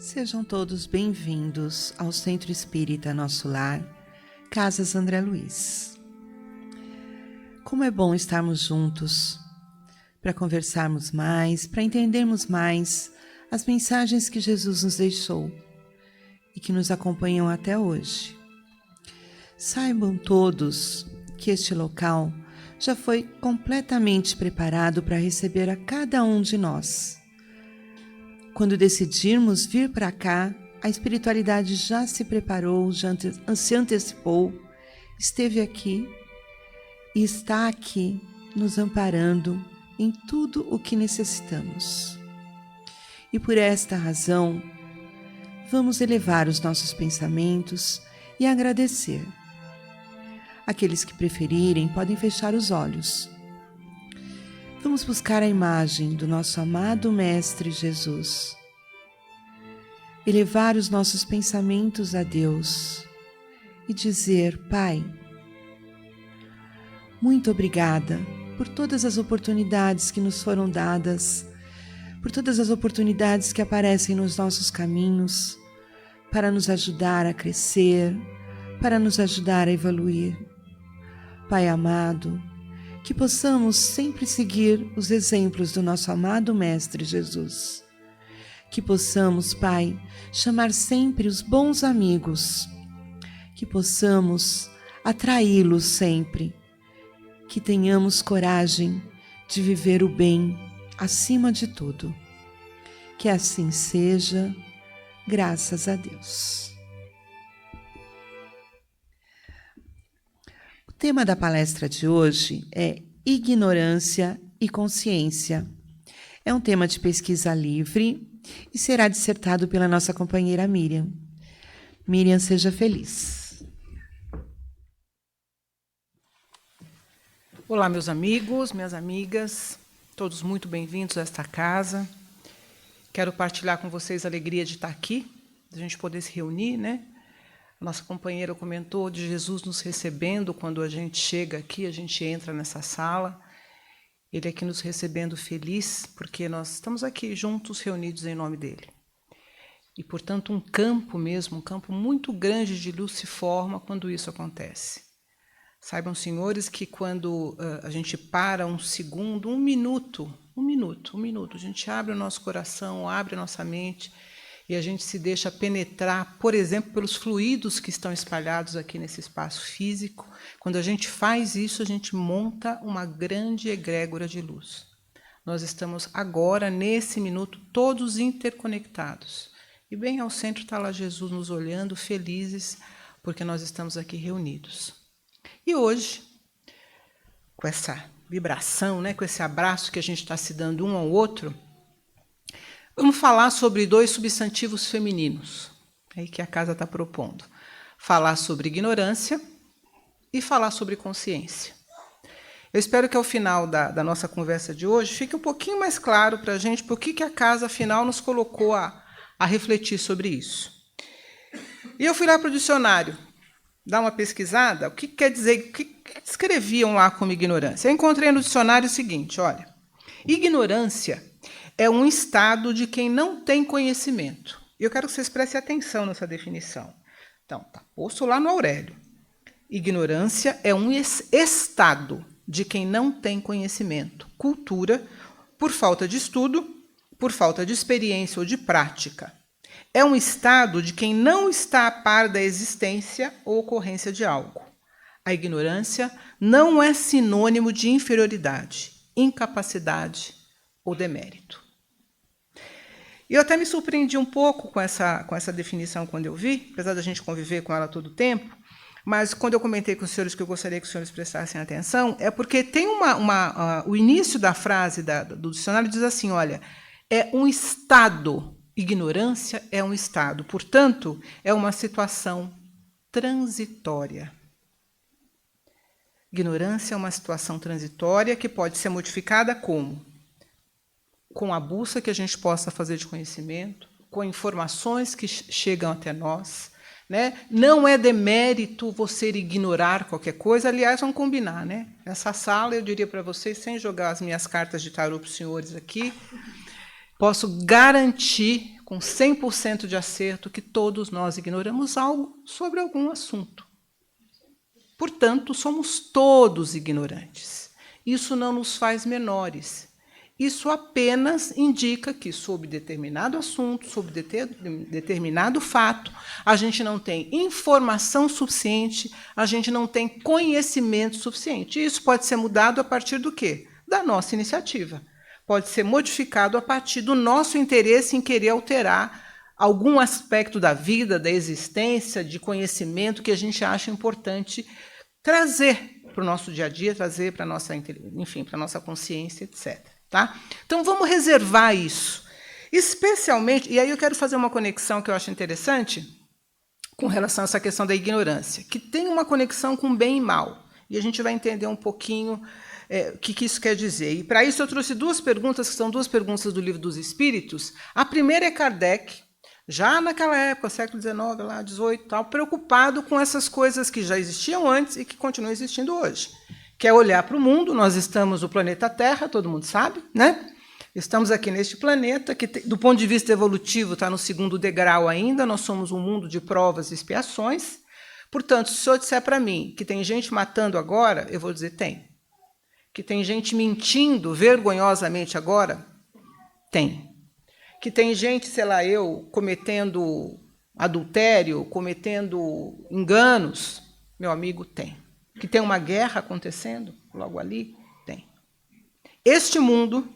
Sejam todos bem-vindos ao Centro Espírita Nosso Lar, Casas André Luiz. Como é bom estarmos juntos para conversarmos mais, para entendermos mais as mensagens que Jesus nos deixou e que nos acompanham até hoje. Saibam todos que este local já foi completamente preparado para receber a cada um de nós. Quando decidirmos vir para cá, a espiritualidade já se preparou, já se antecipou, esteve aqui e está aqui nos amparando em tudo o que necessitamos. E por esta razão, vamos elevar os nossos pensamentos e agradecer. Aqueles que preferirem podem fechar os olhos. Vamos buscar a imagem do nosso amado Mestre Jesus. Elevar os nossos pensamentos a Deus e dizer: Pai, muito obrigada por todas as oportunidades que nos foram dadas, por todas as oportunidades que aparecem nos nossos caminhos para nos ajudar a crescer, para nos ajudar a evoluir. Pai amado, que possamos sempre seguir os exemplos do nosso amado Mestre Jesus. Que possamos, Pai, chamar sempre os bons amigos. Que possamos atraí-los sempre. Que tenhamos coragem de viver o bem acima de tudo. Que assim seja, graças a Deus. O tema da palestra de hoje é Ignorância e Consciência. É um tema de pesquisa livre e será dissertado pela nossa companheira Miriam. Miriam, seja feliz. Olá, meus amigos, minhas amigas, todos muito bem-vindos a esta casa. Quero partilhar com vocês a alegria de estar aqui, de a gente poder se reunir, né? A nossa companheira comentou de Jesus nos recebendo quando a gente chega aqui, a gente entra nessa sala. Ele aqui nos recebendo feliz, porque nós estamos aqui juntos, reunidos em nome dele. E, portanto, um campo mesmo, um campo muito grande de luz se forma quando isso acontece. Saibam, senhores, que quando a gente para um segundo, um minuto, a gente abre o nosso coração, abre a nossa mente, e a gente se deixa penetrar, por exemplo, pelos fluidos que estão espalhados aqui nesse espaço físico. Quando a gente faz isso, a gente monta uma grande egrégora de luz. Nós estamos agora, nesse minuto, todos interconectados. E bem ao centro está lá Jesus nos olhando, felizes, porque nós estamos aqui reunidos. E hoje, com essa vibração, né, com esse abraço que a gente está se dando um ao outro, vamos falar sobre 2 substantivos femininos, aí que a casa está propondo. Falar sobre ignorância e falar sobre consciência. Eu espero que ao final da nossa conversa de hoje fique um pouquinho mais claro para a gente por que a casa, afinal, nos colocou a refletir sobre isso. E eu fui lá para o dicionário, dar uma pesquisada, o que quer dizer, o que escreviam lá como ignorância. Eu encontrei no dicionário o seguinte, olha, ignorância é um estado de quem não tem conhecimento. Eu quero que vocês prestem atenção nessa definição. Então, está posto lá no Aurélio. Ignorância é um estado de quem não tem conhecimento, cultura, por falta de estudo, por falta de experiência ou de prática. É um estado de quem não está a par da existência ou ocorrência de algo. A ignorância não é sinônimo de inferioridade, incapacidade ou demérito. E eu até me surpreendi um pouco com essa definição quando eu vi, apesar da gente conviver com ela todo o tempo, mas quando eu comentei com os senhores que eu gostaria que os senhores prestassem atenção, é porque tem o início da frase do dicionário diz assim, olha, é um estado, ignorância é um estado, portanto, é uma situação transitória. Ignorância é uma situação transitória que pode ser modificada como? Com a busca que a gente possa fazer de conhecimento, com informações que chegam até nós. Né? Não é demérito você ignorar qualquer coisa, aliás, vamos combinar. Né? Essa sala, eu diria para vocês, sem jogar as minhas cartas de tarô para os senhores aqui, posso garantir com 100% de acerto que todos nós ignoramos algo sobre algum assunto. Portanto, somos todos ignorantes. Isso não nos faz menores. Isso apenas indica que, sobre determinado assunto, sobre determinado fato, a gente não tem informação suficiente, a gente não tem conhecimento suficiente. E isso pode ser mudado a partir do quê? Da nossa iniciativa. Pode ser modificado a partir do nosso interesse em querer alterar algum aspecto da vida, da existência, de conhecimento que a gente acha importante trazer para o nosso dia a dia, trazer para a nossa, enfim, para a nossa consciência, etc. Tá? Então, vamos reservar isso. Especialmente, e aí eu quero fazer uma conexão que eu acho interessante com relação a essa questão da ignorância, que tem uma conexão com bem e mal. E a gente vai entender um pouquinho o que isso quer dizer. E, para isso, eu trouxe duas perguntas, que são duas perguntas do Livro dos Espíritos. A primeira é Kardec, já naquela época, século XIX, lá, XVIII, tal, preocupado com essas coisas que já existiam antes e que continuam existindo hoje. Que é olhar para o mundo. Nós estamos no planeta Terra, todo mundo sabe, né? Estamos aqui neste planeta, que, do ponto de vista evolutivo, está no segundo degrau ainda. Nós somos um mundo de provas e expiações. Portanto, se o senhor disser para mim que tem gente matando agora, eu vou dizer tem. Que tem gente mentindo vergonhosamente agora, tem. Que tem gente, sei lá, cometendo adultério, cometendo enganos, meu amigo, tem. Que tem uma guerra acontecendo logo ali, tem. Este mundo,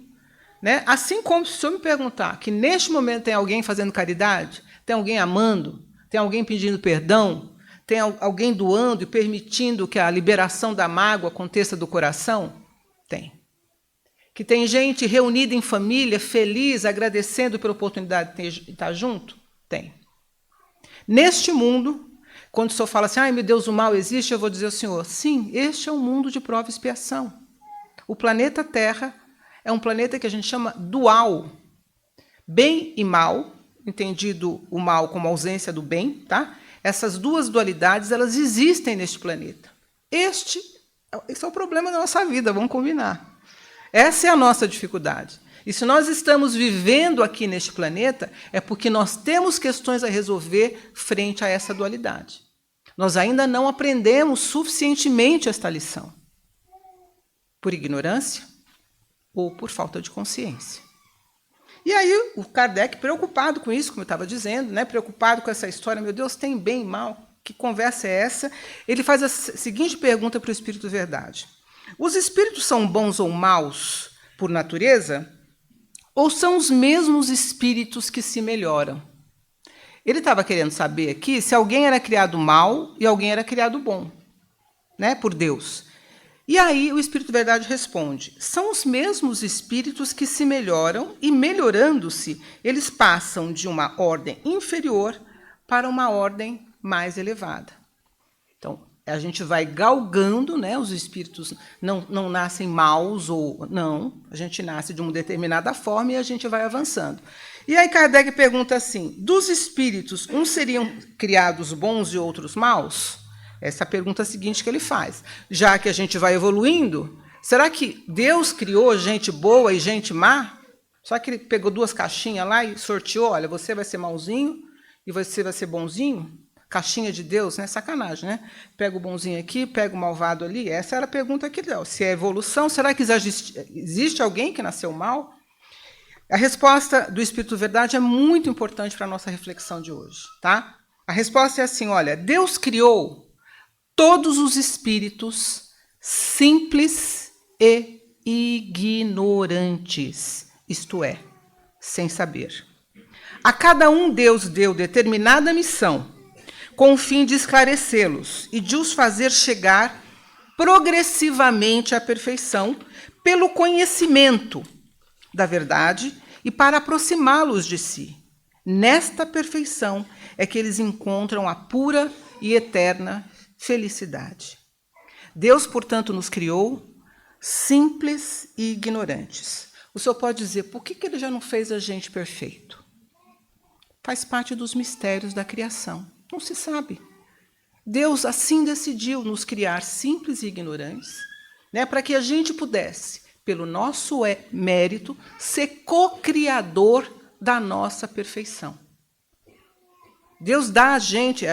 né, assim como se o senhor me perguntar que neste momento tem alguém fazendo caridade, tem alguém amando, tem alguém pedindo perdão, tem alguém doando e permitindo que a liberação da mágoa aconteça do coração, tem. Que tem gente reunida em família, feliz, agradecendo pela oportunidade de estar junto, tem. Neste mundo, quando o senhor fala assim, ai meu Deus, o mal existe, eu vou dizer ao senhor, sim, este é um mundo de prova e expiação. O planeta Terra é um planeta que a gente chama dual. Bem e mal, entendido o mal como ausência do bem, tá? Essas duas dualidades, elas existem neste planeta. Esse é o problema da nossa vida, vamos combinar. Essa é a nossa dificuldade. E se nós estamos vivendo aqui neste planeta, é porque nós temos questões a resolver frente a essa dualidade. Nós ainda não aprendemos suficientemente esta lição. Por ignorância ou por falta de consciência. E aí o Kardec, preocupado com isso, como eu estava dizendo, né, preocupado com essa história, meu Deus, tem bem e mal, que conversa é essa? Ele faz a seguinte pergunta para o Espírito Verdade. Os espíritos são bons ou maus por natureza? Ou são os mesmos espíritos que se melhoram? Ele estava querendo saber aqui se alguém era criado mal e alguém era criado bom, né, por Deus. E aí o Espírito Verdade responde, são os mesmos espíritos que se melhoram e, melhorando-se, eles passam de uma ordem inferior para uma ordem mais elevada. Então, a gente vai galgando, né? Os espíritos não nascem maus ou não, a gente nasce de uma determinada forma e a gente vai avançando. E aí Kardec pergunta assim, dos espíritos, uns seriam criados bons e outros maus? Essa é a pergunta seguinte que ele faz. Já que a gente vai evoluindo, será que Deus criou gente boa e gente má? Só que ele pegou duas caixinhas lá e sorteou, olha, você vai ser mauzinho e você vai ser bonzinho? Caixinha de Deus, né? Sacanagem, né? Pega o bonzinho aqui, pega o malvado ali. Essa era a pergunta que ele deu. Se é evolução, será que existe alguém que nasceu mal? A resposta do Espírito Verdade é muito importante para a nossa reflexão de hoje, tá? A resposta é assim, olha, Deus criou todos os espíritos simples e ignorantes, isto é, sem saber. A cada um Deus deu determinada missão, com o fim de esclarecê-los e de os fazer chegar progressivamente à perfeição pelo conhecimento da verdade e para aproximá-los de si. Nesta perfeição é que eles encontram a pura e eterna felicidade. Deus, portanto, nos criou simples e ignorantes. O senhor pode dizer, por que ele já não fez a gente perfeito? Faz parte dos mistérios da criação. Não se sabe. Deus assim decidiu nos criar simples e ignorantes, né, para que a gente pudesse pelo nosso mérito, ser co-criador da nossa perfeição. Deus dá a gente,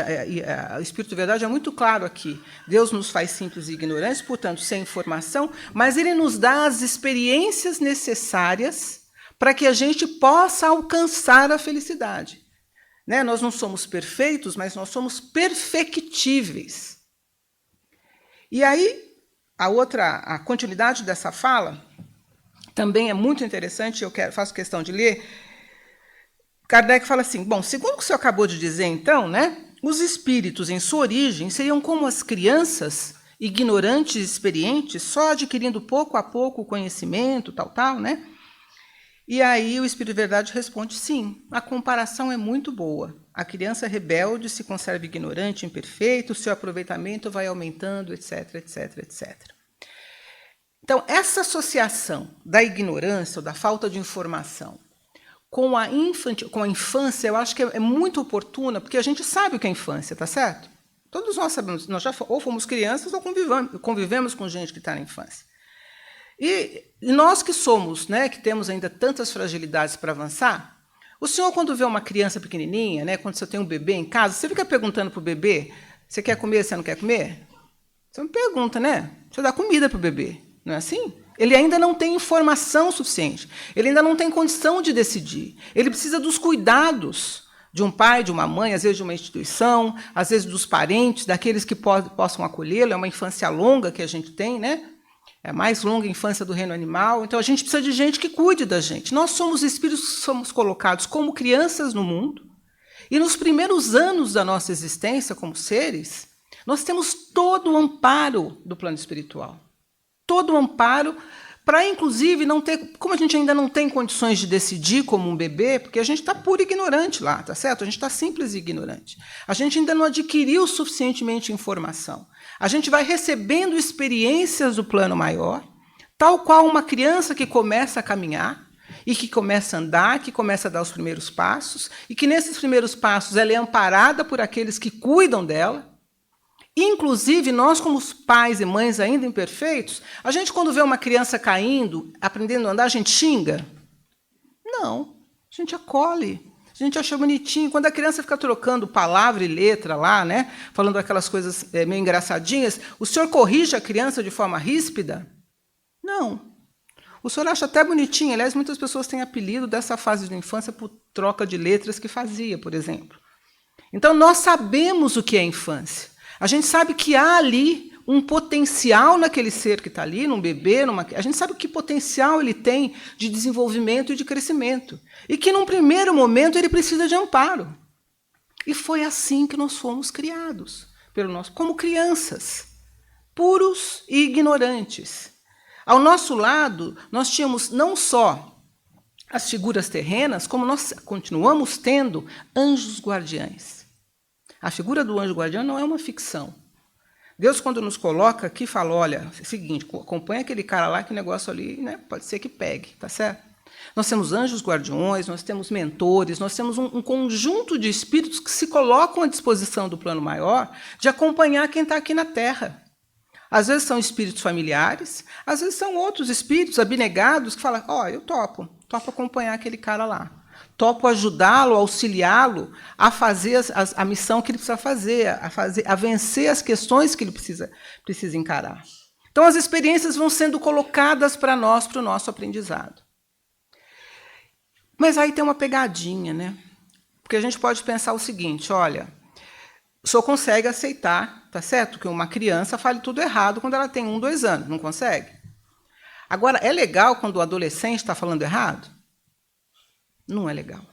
o Espírito de Verdade é muito claro aqui, Deus nos faz simples e ignorantes, portanto, sem informação, mas Ele nos dá as experiências necessárias para que a gente possa alcançar a felicidade. Né? Nós não somos perfeitos, mas nós somos perfectíveis. E aí, a continuidade dessa fala também é muito interessante, faço questão de ler. Kardec fala assim, bom, segundo o que o senhor acabou de dizer, então, né, os espíritos, em sua origem, seriam como as crianças, ignorantes e experientes, só adquirindo pouco a pouco o conhecimento, tal, né? E aí o Espírito de Verdade responde, sim, a comparação é muito boa. A criança rebelde se conserva ignorante, imperfeito, seu aproveitamento vai aumentando, etc, etc, etc. Então, essa associação da ignorância ou da falta de informação com a infância, eu acho que é muito oportuna, porque a gente sabe o que é infância, tá certo? Todos nós sabemos, nós já ou fomos crianças ou convivemos com gente que está na infância. E nós que somos, né, que temos ainda tantas fragilidades para avançar, o senhor, quando vê uma criança pequenininha, né, quando você tem um bebê em casa, você fica perguntando para o bebê, você quer comer, você não quer comer? Você não pergunta, né? Você dá comida para o bebê, não é assim? Ele ainda não tem informação suficiente, ele ainda não tem condição de decidir, ele precisa dos cuidados de um pai, de uma mãe, às vezes de uma instituição, às vezes dos parentes, daqueles que possam acolhê-lo, é uma infância longa que a gente tem, né? É a mais longa infância do reino animal, então a gente precisa de gente que cuide da gente. Nós somos espíritos que somos colocados como crianças no mundo, e nos primeiros anos da nossa existência como seres, nós temos todo o amparo do plano espiritual. Todo o amparo para, inclusive, não ter... Como a gente ainda não tem condições de decidir como um bebê, porque a gente está puro ignorante lá, tá certo? A gente está simples e ignorante. A gente ainda não adquiriu suficientemente informação. A gente vai recebendo experiências do plano maior, tal qual uma criança que começa a caminhar, e que começa a andar, que começa a dar os primeiros passos, e que nesses primeiros passos ela é amparada por aqueles que cuidam dela. Inclusive, nós, como pais e mães ainda imperfeitos, a gente, quando vê uma criança caindo, aprendendo a andar, a gente xinga? Não, a gente acolhe, a gente acha bonitinho. Quando a criança fica trocando palavra e letra lá, né, falando aquelas coisas meio engraçadinhas, o senhor corrige a criança de forma ríspida? Não. O senhor acha até bonitinho. Aliás, muitas pessoas têm apelido dessa fase de infância por troca de letras que fazia, por exemplo. Então, nós sabemos o que é infância. A gente sabe que há ali um potencial naquele ser que está ali, num bebê, a gente sabe que potencial ele tem de desenvolvimento e de crescimento. E que, num primeiro momento, ele precisa de amparo. E foi assim que nós fomos criados, como crianças, puros e ignorantes. Ao nosso lado, nós tínhamos não só as figuras terrenas, como nós continuamos tendo anjos guardiães. A figura do anjo guardião não é uma ficção. Deus, quando nos coloca aqui, fala, olha, é o seguinte, acompanha aquele cara lá, que o negócio ali, né, pode ser que pegue, tá certo? Nós temos anjos guardiões, nós temos mentores, nós temos um conjunto de espíritos que se colocam à disposição do plano maior de acompanhar quem está aqui na Terra. Às vezes são espíritos familiares, às vezes são outros espíritos abnegados que falam, eu topo acompanhar aquele cara lá. Topo ajudá-lo, auxiliá-lo a fazer a missão que ele precisa fazer, a vencer as questões que ele precisa encarar. Então, as experiências vão sendo colocadas para nós, para o nosso aprendizado. Mas aí tem uma pegadinha, né? Porque a gente pode pensar o seguinte, olha, o senhor consegue aceitar, tá certo, que uma criança fale tudo errado quando ela tem 1, 2 anos, não consegue? Agora, é legal quando o adolescente está falando errado? Não é legal.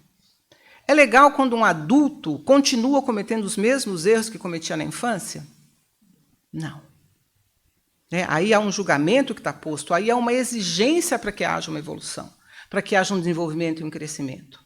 É legal quando um adulto continua cometendo os mesmos erros que cometia na infância? Não. Aí há um julgamento que está posto, aí há uma exigência para que haja uma evolução, para que haja um desenvolvimento e um crescimento.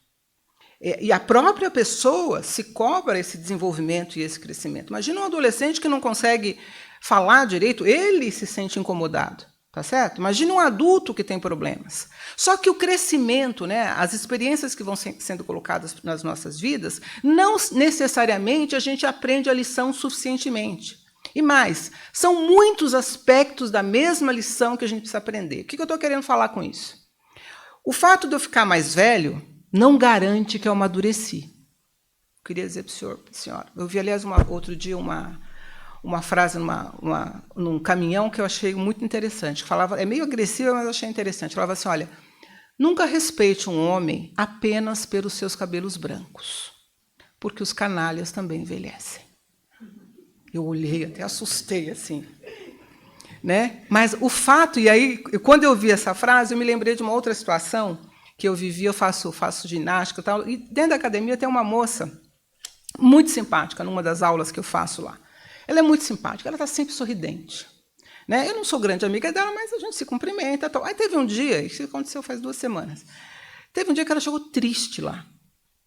E a própria pessoa se cobra esse desenvolvimento e esse crescimento. Imagina um adolescente que não consegue falar direito, ele se sente incomodado. Tá certo? Imagina um adulto que tem problemas. Só que o crescimento, né, as experiências que vão sendo colocadas nas nossas vidas, não necessariamente a gente aprende a lição suficientemente. E mais, são muitos aspectos da mesma lição que a gente precisa aprender. O que eu estou querendo falar com isso? O fato de eu ficar mais velho não garante que eu amadureci. Eu queria dizer para o senhor, senhora, eu vi, aliás, outro dia uma frase num caminhão que eu achei muito interessante. Que falava, é meio agressiva, mas eu achei interessante. Falava assim, olha, nunca respeite um homem apenas pelos seus cabelos brancos, porque os canalhas também envelhecem. Eu olhei, até assustei, assim. Né? Mas o fato, e aí, quando eu vi essa frase, eu me lembrei de uma outra situação que eu vivi, eu faço ginástica e tal, e dentro da academia tem uma moça muito simpática, numa das aulas que eu faço lá. Ela é muito simpática, ela está sempre sorridente. Né? Eu não sou grande amiga dela, mas a gente se cumprimenta. Tal. Aí teve um dia, isso aconteceu faz 2 semanas, teve um dia que ela chegou triste lá.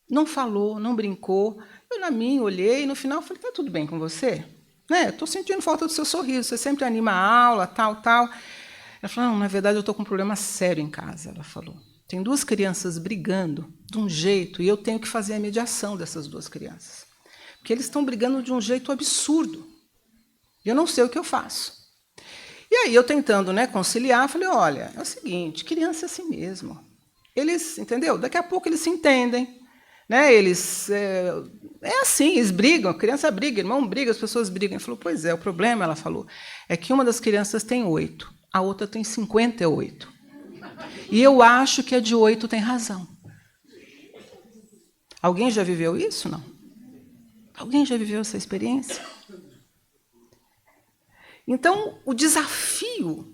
Não falou, não brincou. Eu, na minha, olhei, e no final falei, está tudo bem com você? Estou sentindo falta do seu sorriso, você sempre anima a aula, tal. Ela falou, não, na verdade, eu estou com um problema sério em casa, ela falou. Tem 2 crianças brigando de um jeito, e eu tenho que fazer a mediação dessas 2 crianças. Porque eles estão brigando de um jeito absurdo. E eu não sei o que eu faço. E aí, eu tentando conciliar, falei, olha, é o seguinte, criança é assim mesmo. Eles, entendeu? Daqui a pouco eles se entendem. Eles é assim, eles brigam, a criança briga, irmão briga, as pessoas brigam. Ele falou, pois é, o problema, ela falou, é que uma das crianças tem 8, a outra tem 58. E eu acho que a de 8 tem razão. Alguém já viveu isso? Não? Alguém já viveu essa experiência? Então, o desafio,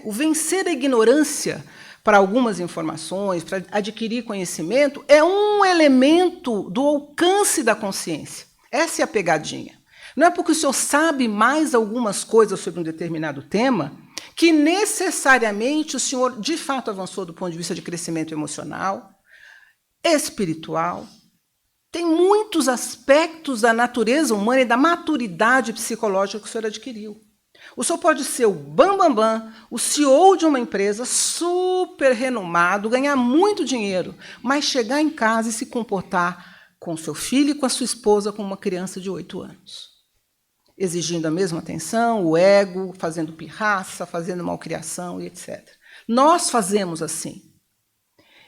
o vencer a ignorância para algumas informações, para adquirir conhecimento, é um elemento do alcance da consciência. Essa é a pegadinha. Não é porque o senhor sabe mais algumas coisas sobre um determinado tema que necessariamente o senhor, de fato, avançou do ponto de vista de crescimento emocional, espiritual. Tem muitos aspectos da natureza humana e da maturidade psicológica que o senhor adquiriu. O senhor pode ser o bambambam, o CEO de uma empresa super renomado, ganhar muito dinheiro, mas chegar em casa e se comportar com seu filho e com a sua esposa como uma criança de 8 anos. Exigindo a mesma atenção, o ego, fazendo pirraça, fazendo malcriação e etc. Nós fazemos assim.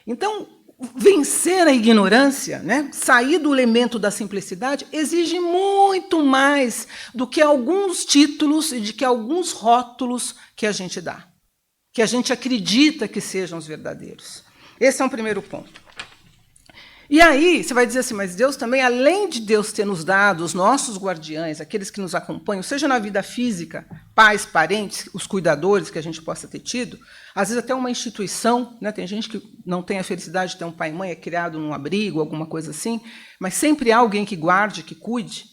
Então, vencer a ignorância, sair do elemento da simplicidade, exige muito mais do que alguns títulos e de que alguns rótulos que a gente dá, que a gente acredita que sejam os verdadeiros. Esse é um primeiro ponto. E aí, você vai dizer assim, mas Deus também, além de Deus ter nos dado os nossos guardiães, aqueles que nos acompanham, seja na vida física, pais, parentes, os cuidadores que a gente possa ter tido, às vezes até uma instituição, tem gente que não tem a felicidade de ter um pai e mãe, é criado num abrigo, alguma coisa assim, mas sempre há alguém que guarde, que cuide,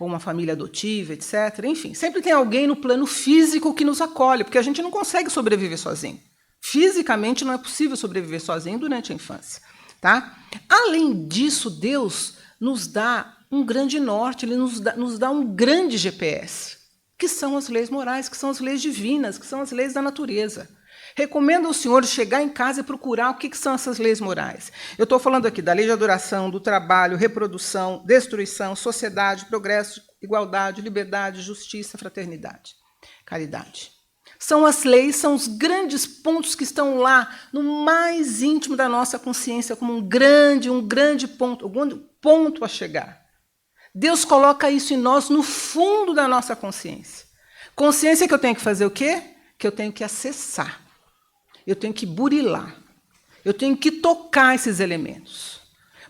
ou uma família adotiva, etc. Enfim, sempre tem alguém no plano físico que nos acolhe, porque a gente não consegue sobreviver sozinho. Fisicamente não é possível sobreviver sozinho durante a infância. Tá? Além disso, Deus nos dá um grande norte, Ele nos dá um grande GPS, que são as leis morais, que são as leis divinas, que são as leis da natureza. Recomendo ao senhor chegar em casa e procurar o que são essas leis morais. Eu estou falando aqui da lei de adoração, do trabalho, reprodução, destruição, sociedade, progresso, igualdade, liberdade, justiça, fraternidade, caridade. São as leis, são os grandes pontos que estão lá, no mais íntimo da nossa consciência, como um grande ponto a chegar. Deus coloca isso em nós, no fundo da nossa consciência. Consciência que eu tenho que fazer o quê? Que eu tenho que acessar. Eu tenho que burilar. Eu tenho que tocar esses elementos.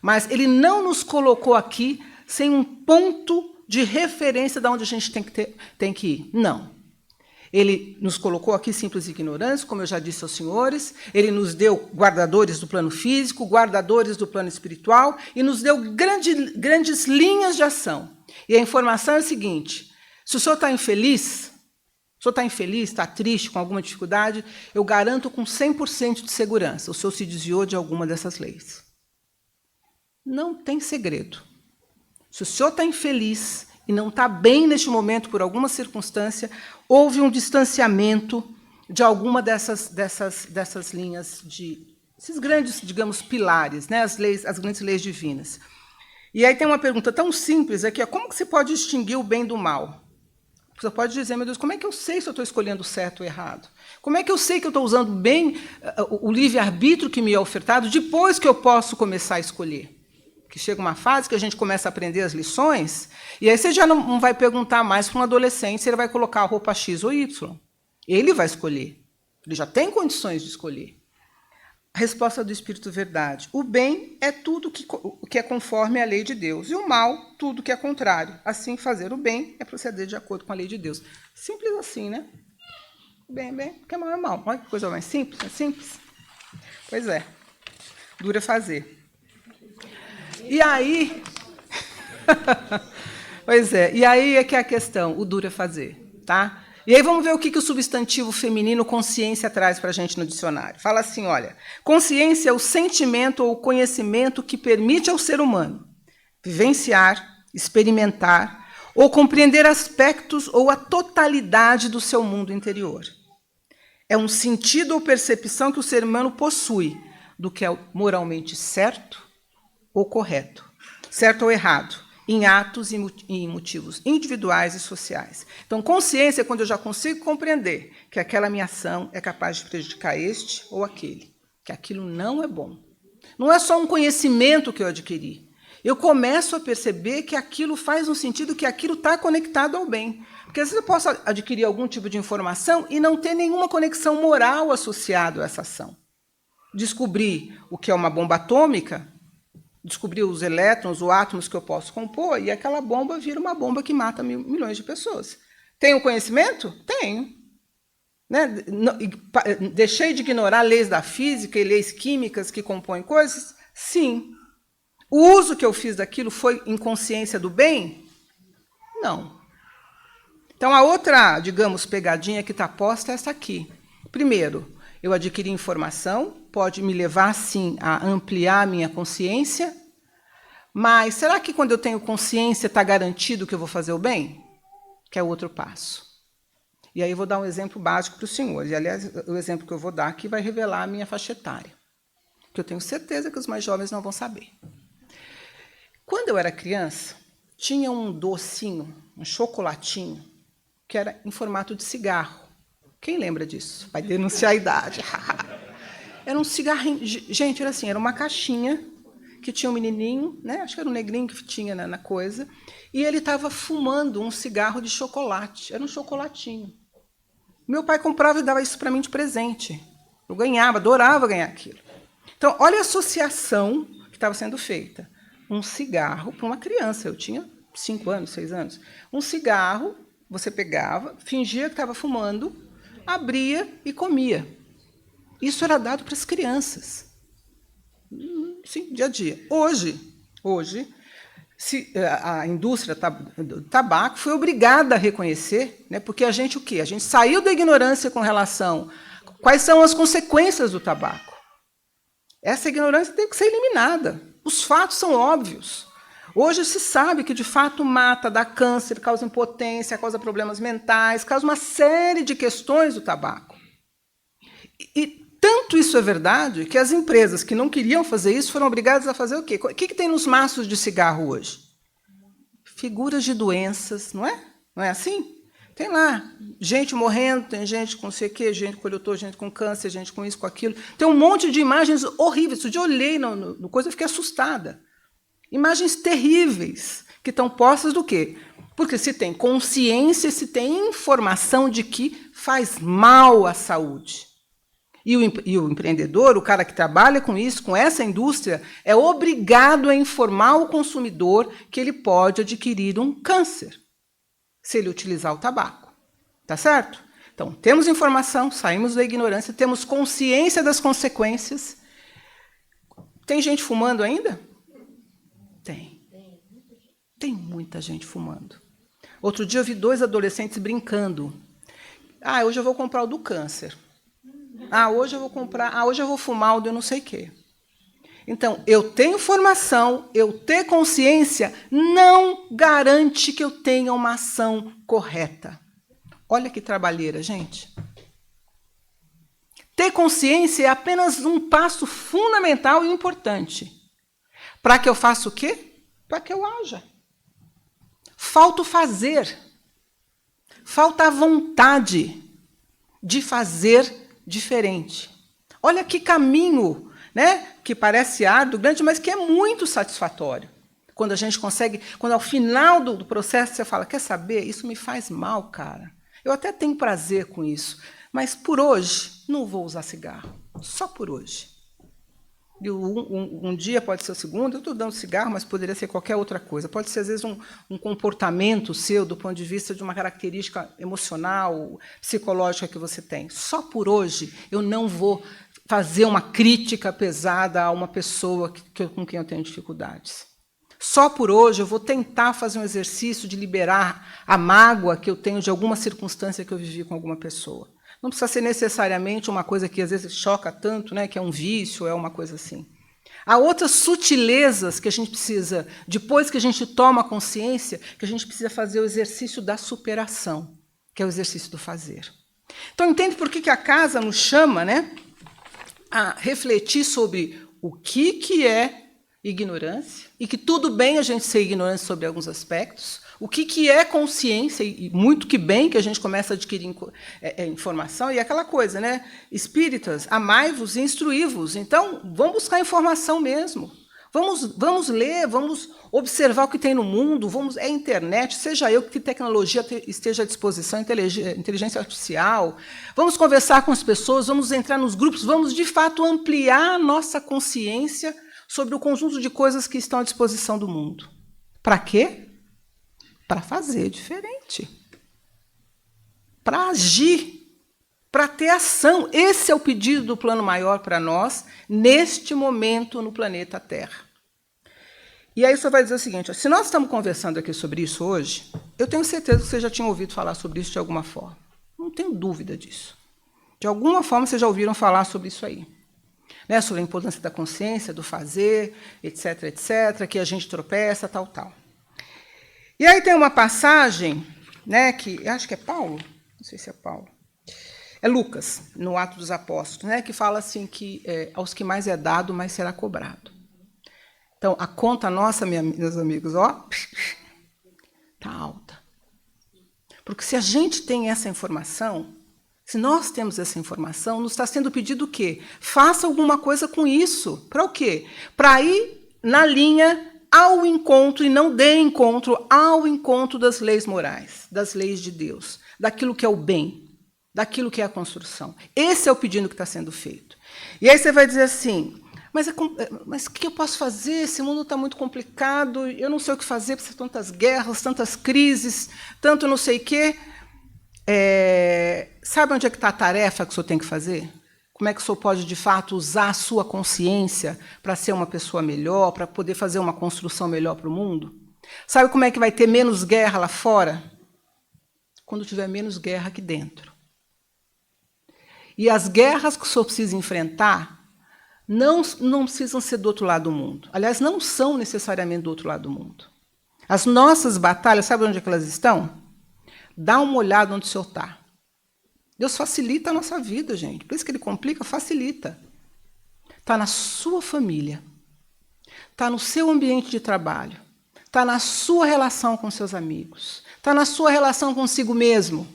Mas Ele não nos colocou aqui sem um ponto de referência de onde a gente tem que ir. Não. Ele nos colocou aqui simples e ignorantes, como eu já disse aos senhores, ele nos deu guardadores do plano físico, guardadores do plano espiritual, e nos deu grandes linhas de ação. E a informação é a seguinte, se o senhor está infeliz, está triste, com alguma dificuldade, eu garanto com 100% de segurança, o senhor se desviou de alguma dessas leis. Não tem segredo. Se o senhor está infeliz e não está bem neste momento por alguma circunstância, houve um distanciamento de alguma dessas linhas, esses grandes, digamos, pilares, as grandes leis divinas. E aí tem uma pergunta tão simples aqui, como que se pode distinguir o bem do mal? Você pode dizer, meu Deus, como é que eu sei se eu estou escolhendo certo ou errado? Como é que eu sei que eu estou usando bem o livre-arbítrio que me é ofertado depois que eu posso começar a escolher? Que chega uma fase que a gente começa a aprender as lições, e aí você já não vai perguntar mais para um adolescente se ele vai colocar a roupa X ou Y. Ele vai escolher. Ele já tem condições de escolher. A resposta do Espírito Verdade. O bem é tudo que é conforme a lei de Deus, e o mal, tudo que é contrário. Assim, fazer o bem é proceder de acordo com a lei de Deus. Simples assim, né? Bem, porque mal é mal. Olha que coisa mais simples, é simples. Pois é. Dura fazer. E aí... Pois é. E aí é que é a questão, o duro é fazer, tá? E aí vamos ver o que o substantivo feminino consciência traz para a gente no dicionário. Fala assim, olha, consciência é o sentimento ou o conhecimento que permite ao ser humano vivenciar, experimentar ou compreender aspectos ou a totalidade do seu mundo interior. É um sentido ou percepção que o ser humano possui do que é moralmente certo ou correto, certo ou errado, em atos e em motivos individuais e sociais. Então, consciência é quando eu já consigo compreender que aquela minha ação é capaz de prejudicar este ou aquele, que aquilo não é bom. Não é só um conhecimento que eu adquiri. Eu começo a perceber que aquilo faz um sentido, que aquilo está conectado ao bem. Porque às vezes eu posso adquirir algum tipo de informação e não ter nenhuma conexão moral associada a essa ação. Descobrir o que é uma bomba atômica, descobrir os elétrons, os átomos que eu posso compor, e aquela bomba vira uma bomba que mata milhões de pessoas. Tenho conhecimento? Tenho. Né? Deixei de ignorar leis da física e leis químicas que compõem coisas? Sim. O uso que eu fiz daquilo foi em consciência do bem? Não. Então, a outra, digamos, pegadinha que está posta é essa aqui. Primeiro, eu adquiri informação, pode me levar, sim, a ampliar a minha consciência, mas será que quando eu tenho consciência está garantido que eu vou fazer o bem? Que é o outro passo. E aí eu vou dar um exemplo básico para os senhores. E, aliás, o exemplo que eu vou dar aqui vai revelar a minha faixa etária, que eu tenho certeza que os mais jovens não vão saber. Quando eu era criança, tinha um docinho, um chocolatinho, que era em formato de cigarro. Quem lembra disso? Vai denunciar a idade. Era um cigarrinho. Gente, era assim, era uma caixinha que tinha um menininho, né? Acho que era um negrinho que tinha na coisa, e ele estava fumando um cigarro de chocolate. Era um chocolatinho. Meu pai comprava e dava isso para mim de presente. Eu ganhava, adorava ganhar aquilo. Então, olha a associação que estava sendo feita. Um cigarro para uma criança. Eu tinha 5 anos, 6 anos. Um cigarro, você pegava, fingia que estava fumando, abria e comia. Isso era dado para as crianças. Sim, dia a dia. Hoje a indústria do tabaco foi obrigada a reconhecer, né, porque a gente o quê? A gente saiu da ignorância com relação a quais são as consequências do tabaco. Essa ignorância tem que ser eliminada. Os fatos são óbvios. Hoje se sabe que, de fato, mata, dá câncer, causa impotência, causa problemas mentais, causa uma série de questões do tabaco. E tanto isso é verdade que as empresas que não queriam fazer isso foram obrigadas a fazer o quê? O que tem nos maços de cigarro hoje? Figuras de doenças, não é? Não é assim? Tem lá gente morrendo, tem gente com sei o quê, gente com coletor, gente com câncer, gente com isso, com aquilo. Tem um monte de imagens horríveis. Outro dia eu olhei no coisa e fiquei assustada. Imagens terríveis que estão postas do quê? Porque se tem consciência, se tem informação de que faz mal à saúde. E o empreendedor, o cara que trabalha com isso, com essa indústria, é obrigado a informar o consumidor que ele pode adquirir um câncer se ele utilizar o tabaco. Tá certo? Então, temos informação, saímos da ignorância, temos consciência das consequências. Tem gente fumando ainda? Tem. Tem muita gente fumando. Outro dia eu vi 2 adolescentes brincando. Hoje eu vou comprar o do câncer. Hoje eu vou comprar, hoje eu vou fumar o do não sei o quê. Então, eu tenho formação, eu ter consciência não garante que eu tenha uma ação correta. Olha que trabalheira, gente. Ter consciência é apenas um passo fundamental e importante. Para que eu faça o quê? Para que eu haja. Falta o fazer. falta a vontade de fazer diferente. Olha que caminho, né, que parece árduo, grande, mas que é muito satisfatório. Quando a gente consegue, quando ao final do processo você fala, quer saber, isso me faz mal, cara. Eu até tenho prazer com isso, mas por hoje não vou usar cigarro, só por hoje. E um dia pode ser o segundo, eu estou dando cigarro, mas poderia ser qualquer outra coisa. Pode ser, às vezes, um comportamento seu, do ponto de vista de uma característica emocional, psicológica que você tem. Só por hoje eu não vou fazer uma crítica pesada a uma pessoa com quem eu tenho dificuldades. Só por hoje eu vou tentar fazer um exercício de liberar a mágoa que eu tenho de alguma circunstância que eu vivi com alguma pessoa. Não precisa ser necessariamente uma coisa que às vezes choca tanto, né, que é um vício, é uma coisa assim. Há outras sutilezas que a gente precisa, depois que a gente toma consciência, que a gente precisa fazer o exercício da superação, que é o exercício do fazer. Então, entende por que a casa nos chama, né, a refletir sobre o que é ignorância, e que tudo bem a gente ser ignorante sobre alguns aspectos, o que é consciência, e muito que bem que a gente começa a adquirir informação, e aquela coisa, né? Espíritas, amai-vos e instruí-vos. Então, vamos buscar informação mesmo. Vamos ler, vamos observar o que tem no mundo, é internet, seja eu que tecnologia esteja à disposição, inteligência artificial. Vamos conversar com as pessoas, vamos entrar nos grupos, vamos, de fato, ampliar a nossa consciência sobre o conjunto de coisas que estão à disposição do mundo. Para quê? Para fazer diferente. Para agir. Para ter ação. Esse é o pedido do plano maior para nós, neste momento, no planeta Terra. E aí você vai dizer o seguinte, se nós estamos conversando aqui sobre isso hoje, eu tenho certeza que você já tinha ouvido falar sobre isso de alguma forma. Não tenho dúvida disso. De alguma forma, vocês já ouviram falar sobre isso aí. Né, sobre a importância da consciência, do fazer, etc., etc., que a gente tropeça, tal. E aí tem uma passagem, né, que acho que é Paulo, não sei se é Paulo, é Lucas, no Atos dos Apóstolos, né, que fala assim que aos que mais é dado, mais será cobrado. Então, a conta nossa, meus amigos, ó, está alta. Porque se a gente tem essa informação, se nós temos essa informação, nos está sendo pedido o quê? Faça alguma coisa com isso. Para o quê? Para ir na linha ao encontro, e não de encontro, ao encontro das leis morais, das leis de Deus, daquilo que é o bem, daquilo que é a construção. Esse é o pedido que está sendo feito. E aí você vai dizer assim, mas o que eu posso fazer? Esse mundo está muito complicado, eu não sei o que fazer, precisa de tantas guerras, tantas crises, tanto não sei o quê. Sabe onde é que está a tarefa que o senhor tem que fazer? Como é que o senhor pode, de fato, usar a sua consciência para ser uma pessoa melhor, para poder fazer uma construção melhor para o mundo? Sabe como é que vai ter menos guerra lá fora? Quando tiver menos guerra aqui dentro. E as guerras que o senhor precisa enfrentar não precisam ser do outro lado do mundo. Aliás, não são necessariamente do outro lado do mundo. As nossas batalhas, sabe onde é que elas estão? Dá uma olhada onde o senhor está. Deus facilita a nossa vida, gente. Por isso que ele complica, facilita. Está na sua família. Está no seu ambiente de trabalho. Está na sua relação com seus amigos. Está na sua relação consigo mesmo.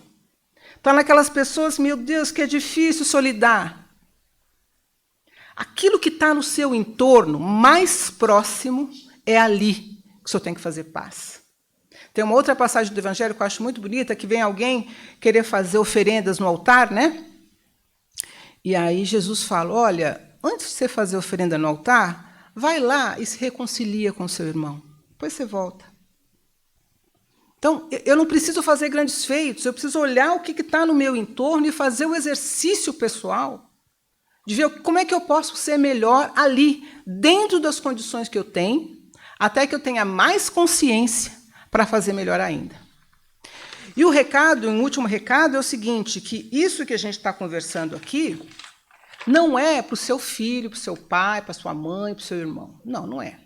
Está naquelas pessoas, meu Deus, que é difícil solidar. Aquilo que está no seu entorno mais próximo é ali que o senhor tem que fazer paz. Tem uma outra passagem do Evangelho que eu acho muito bonita, que vem alguém querer fazer oferendas no altar, né? E aí Jesus fala, olha, antes de você fazer oferenda no altar, vai lá e se reconcilia com o seu irmão. Depois você volta. Então, eu não preciso fazer grandes feitos, eu preciso olhar o que está no meu entorno e fazer o exercício pessoal de ver como é que eu posso ser melhor ali, dentro das condições que eu tenho, até que eu tenha mais consciência para fazer melhor ainda. E o recado, um último recado, é o seguinte, que isso que a gente está conversando aqui não é para o seu filho, para o seu pai, para a sua mãe, para o seu irmão. Não, não é.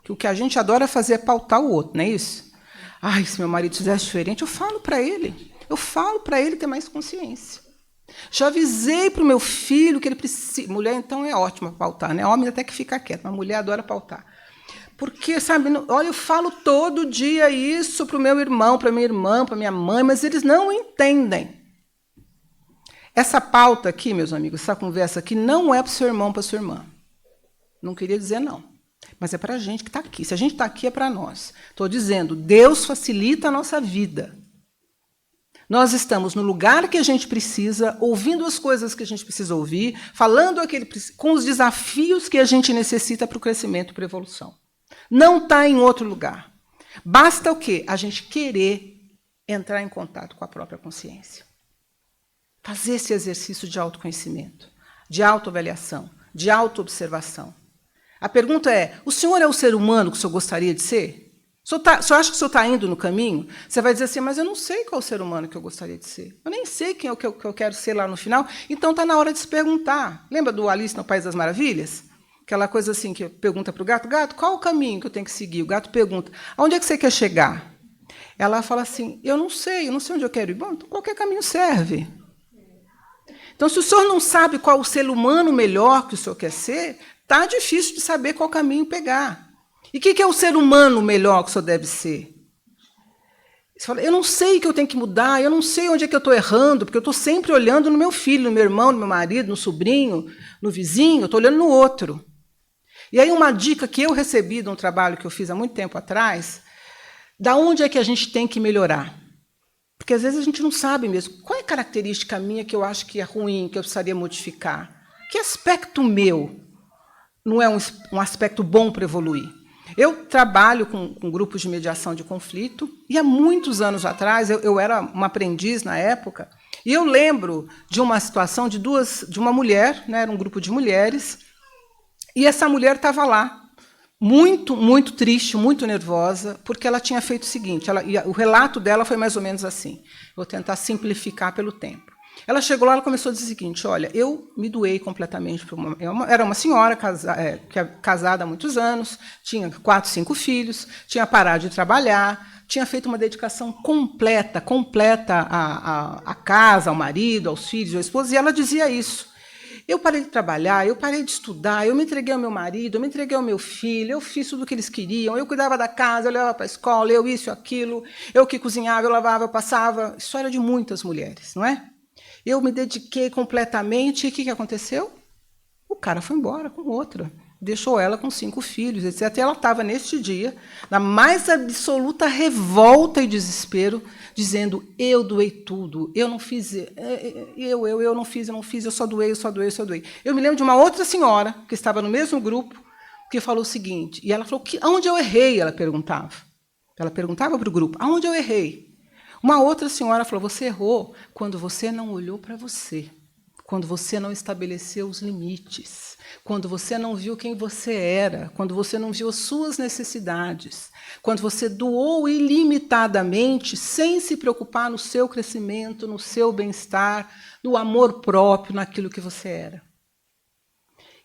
Que o que a gente adora fazer é pautar o outro, não é isso? Ai, se meu marido fizesse diferente, eu falo para ele. Eu falo para ele ter mais consciência. Já avisei para o meu filho que ele precisa... Mulher, então, é ótima pautar, né? Homem até que fica quieto, mas mulher adora pautar. Porque, sabe, olha, eu falo todo dia isso para o meu irmão, para minha irmã, para minha mãe, mas eles não entendem. Essa pauta aqui, meus amigos, essa conversa aqui, não é para o seu irmão, para a sua irmã. Não queria dizer não. Mas é para a gente que está aqui. Se a gente está aqui, é para nós. Estou dizendo, Deus facilita a nossa vida. Nós estamos no lugar que a gente precisa, ouvindo as coisas que a gente precisa ouvir, falando com os desafios que a gente necessita para o crescimento e para a evolução. Não está em outro lugar. Basta o quê? A gente querer entrar em contato com a própria consciência. Fazer esse exercício de autoconhecimento, de autoavaliação, de autoobservação. A pergunta é, o senhor é o ser humano que o senhor gostaria de ser? O senhor acha que o senhor está indo no caminho? Você vai dizer assim, mas eu não sei qual é o ser humano que eu gostaria de ser. Eu nem sei quem é o que eu quero ser lá no final. Então está na hora de se perguntar. Lembra do Alice no País das Maravilhas? Aquela coisa assim que pergunta para o gato, gato, qual o caminho que eu tenho que seguir? O gato pergunta, aonde é que você quer chegar? Ela fala assim, eu não sei onde eu quero ir. Bom, então qualquer caminho serve. Então, se o senhor não sabe qual o ser humano melhor que o senhor quer ser, está difícil de saber qual caminho pegar. E o que é o ser humano melhor que o senhor deve ser? Você fala, eu não sei o que eu tenho que mudar, eu não sei onde é que eu estou errando, porque eu estou sempre olhando no meu filho, no meu irmão, no meu marido, no sobrinho, no vizinho, eu estou olhando no outro. E aí uma dica que eu recebi de um trabalho que eu fiz há muito tempo atrás, da onde é que a gente tem que melhorar? Porque às vezes a gente não sabe mesmo. Qual é a característica minha que eu acho que é ruim, que eu precisaria modificar? Que aspecto meu não é um aspecto bom para evoluir? Eu trabalho com grupos de mediação de conflito, e há muitos anos atrás, eu era uma aprendiz na época, e eu lembro de uma situação de uma mulher, né, era um grupo de mulheres, e essa mulher estava lá, muito, muito triste, muito nervosa, porque ela tinha feito o seguinte, o relato dela foi mais ou menos assim, vou tentar simplificar pelo tempo. Ela chegou lá e começou a dizer o seguinte, olha, eu me doei completamente. Era uma senhora casada há muitos anos, tinha 4, 5 filhos, tinha parado de trabalhar, tinha feito uma dedicação completa à casa, ao marido, aos filhos, à esposa, e ela dizia isso. Eu parei de trabalhar, eu parei de estudar, eu me entreguei ao meu marido, eu me entreguei ao meu filho, eu fiz tudo o que eles queriam, eu cuidava da casa, eu levava para a escola, eu isso, aquilo, eu que cozinhava, eu lavava, eu passava. História de muitas mulheres, não é? Eu me dediquei completamente, e o que aconteceu? O cara foi embora com outra. Deixou ela com 5 filhos, etc. E ela estava, neste dia, na mais absoluta revolta e desespero, dizendo, eu doei tudo, eu não fiz, eu não fiz, eu só doei. Eu me lembro de uma outra senhora, que estava no mesmo grupo, que falou o seguinte, e ela falou, aonde eu errei? Ela perguntava. Ela perguntava para o grupo, aonde eu errei? Uma outra senhora falou, você errou quando você não olhou para você, quando você não estabeleceu os limites, quando você não viu quem você era, quando você não viu as suas necessidades, quando você doou ilimitadamente, sem se preocupar no seu crescimento, no seu bem-estar, no amor próprio, naquilo que você era.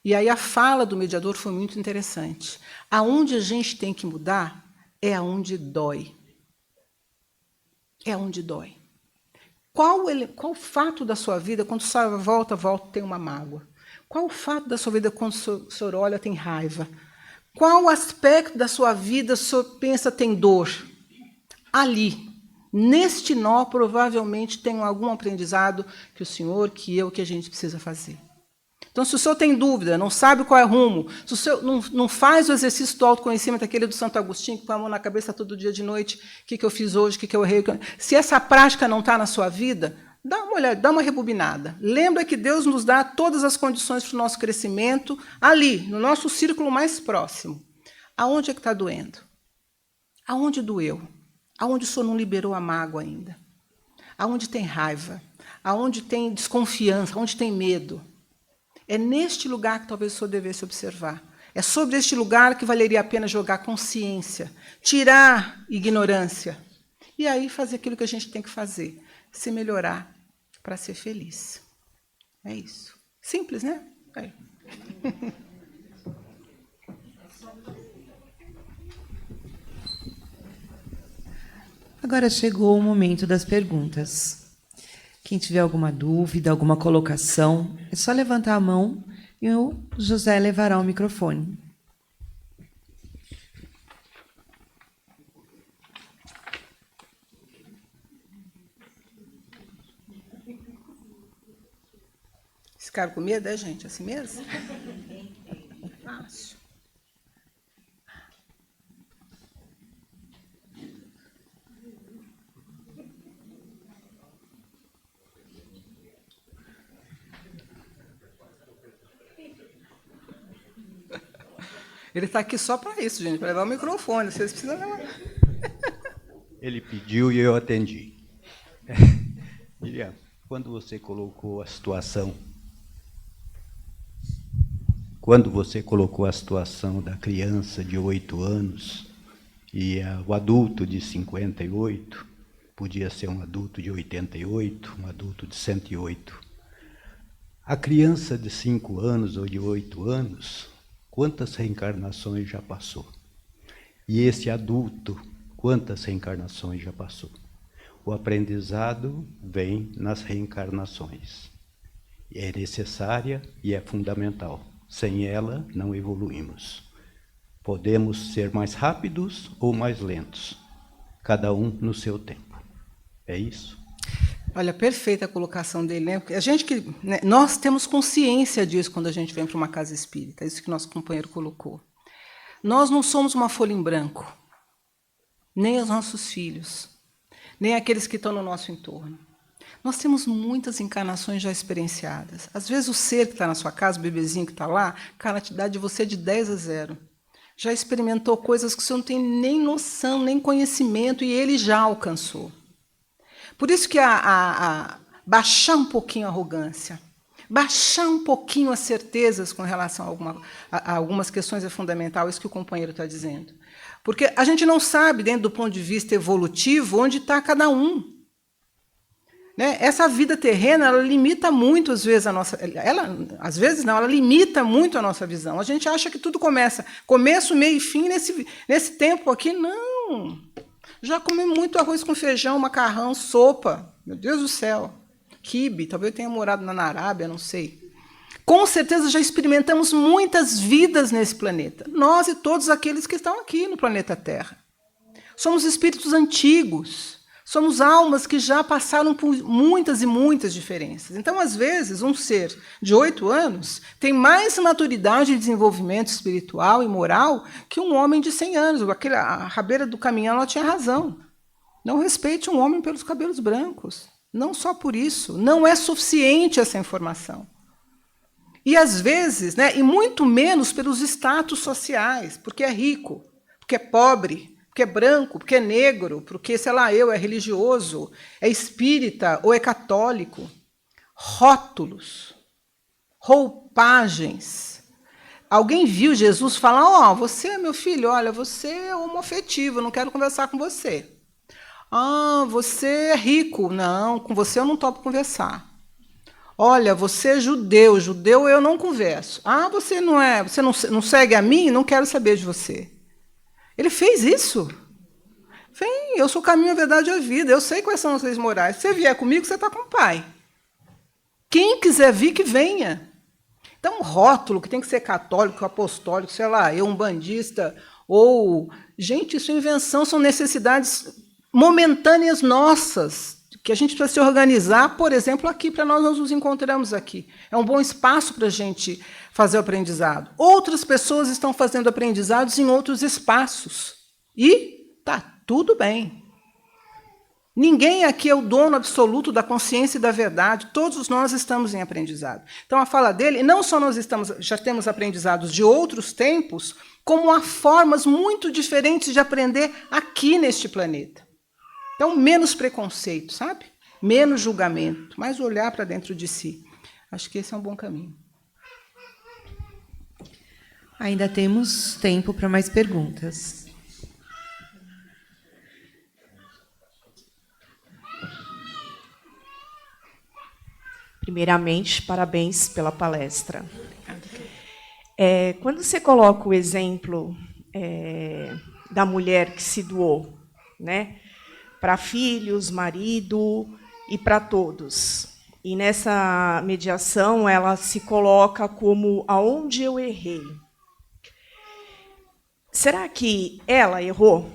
E aí a fala do mediador foi muito interessante. Aonde a gente tem que mudar é aonde dói. É onde dói. Qual o fato da sua vida, quando o senhor volta, tem uma mágoa? Qual o fato da sua vida, quando o senhor olha, tem raiva? Qual o aspecto da sua vida, o senhor pensa, tem dor? Ali, neste nó, provavelmente tem algum aprendizado que o senhor, que a gente precisa fazer. Então, se o senhor tem dúvida, não sabe qual é o rumo, se o senhor não faz o exercício do autoconhecimento, aquele do Santo Agostinho, que põe a mão na cabeça todo dia de noite, o que eu fiz hoje, o que eu errei. Se essa prática não está na sua vida, dá uma olhada, dá uma rebobinada. Lembra que Deus nos dá todas as condições para o nosso crescimento ali, no nosso círculo mais próximo. Aonde é que está doendo? Aonde doeu? Aonde o senhor não liberou a mágoa ainda? Aonde tem raiva? Aonde tem desconfiança? Aonde tem medo? É neste lugar que talvez o senhor devesse observar. É sobre este lugar que valeria a pena jogar consciência, tirar ignorância, e aí fazer aquilo que a gente tem que fazer, se melhorar para ser feliz. É isso. Simples, né? É. Agora chegou o momento das perguntas. Quem tiver alguma dúvida, alguma colocação, é só levantar a mão e o José levará o microfone. Ficaram com medo, gente? Assim mesmo? Fácil. Ele está aqui só para isso, gente, para levar o microfone. Vocês precisam levar. Ele pediu e eu atendi. Miriam, quando você colocou a situação da criança de 8 anos e o adulto de 58, podia ser um adulto de 88, um adulto de 108. A criança de 5 anos ou de 8 anos, quantas reencarnações já passou? E esse adulto, quantas reencarnações já passou? O aprendizado vem nas reencarnações. É necessária e é fundamental. Sem ela, não evoluímos. Podemos ser mais rápidos ou mais lentos, cada um no seu tempo. É isso? Olha, perfeita a colocação dele, né? Porque nós temos consciência disso quando a gente vem para uma casa espírita, isso que nosso companheiro colocou. Nós não somos uma folha em branco, nem os nossos filhos, nem aqueles que estão no nosso entorno. Nós temos muitas encarnações já experienciadas. Às vezes o ser que está na sua casa, o bebezinho que está lá, cara, te dá de você de 10 a 0. Já experimentou coisas que você não tem nem noção, nem conhecimento, e ele já alcançou. Por isso que baixar um pouquinho a arrogância, baixar um pouquinho as certezas com relação a algumas questões é fundamental, isso que o companheiro está dizendo. Porque a gente não sabe, dentro do ponto de vista evolutivo, onde está cada um. Né? Essa vida terrena, ela limita muito, às vezes, a nossa... ela limita muito a nossa visão. A gente acha que tudo começo, meio e fim nesse tempo aqui. Não! Já comi muito arroz com feijão, macarrão, sopa. Meu Deus do céu. Quibe, talvez eu tenha morado na Arábia, não sei. Com certeza já experimentamos muitas vidas nesse planeta. Nós e todos aqueles que estão aqui no planeta Terra. Somos espíritos antigos. Somos almas que já passaram por muitas e muitas diferenças. Então, às vezes, um ser de 8 anos tem mais maturidade de desenvolvimento espiritual e moral que um homem de 100 anos. A rabeira do caminhão, ela tinha razão. Não respeite um homem pelos cabelos brancos. Não só por isso. Não é suficiente essa informação. E, às vezes, né, e muito menos pelos status sociais, porque é rico, porque é pobre, porque é branco, porque é negro, porque, sei lá, é religioso, é espírita ou é católico. Rótulos, roupagens. Alguém viu Jesus falar, você, meu filho, olha, você é homoafetivo, eu não quero conversar com você. Você é rico. Não, com você eu não topo conversar. Olha, você é judeu eu não converso. Você não segue a mim, não quero saber de você. Ele fez isso. Vem, eu sou o caminho, a verdade e a vida. Eu sei quais são as leis morais. Se você vier comigo, você está com o Pai. Quem quiser vir, que venha. Então, um rótulo que tem que ser católico, apostólico, sei lá, umbandista, ou... Gente, isso é invenção, são necessidades momentâneas nossas, que a gente precisa se organizar, por exemplo, aqui, para nós nos encontramos aqui. É um bom espaço para a gente fazer o aprendizado. Outras pessoas estão fazendo aprendizados em outros espaços. E está tudo bem. Ninguém aqui é o dono absoluto da consciência e da verdade. Todos nós estamos em aprendizado. Então, a fala dele, não só nós já temos aprendizados de outros tempos, como há formas muito diferentes de aprender aqui neste planeta. Então, menos preconceito, sabe? Menos julgamento, mais olhar para dentro de si. Acho que esse é um bom caminho. Ainda temos tempo para mais perguntas. Primeiramente, parabéns pela palestra. Quando você coloca o exemplo da mulher que se doou, né, para filhos, marido e para todos, e nessa mediação ela se coloca como aonde eu errei. Será que ela errou?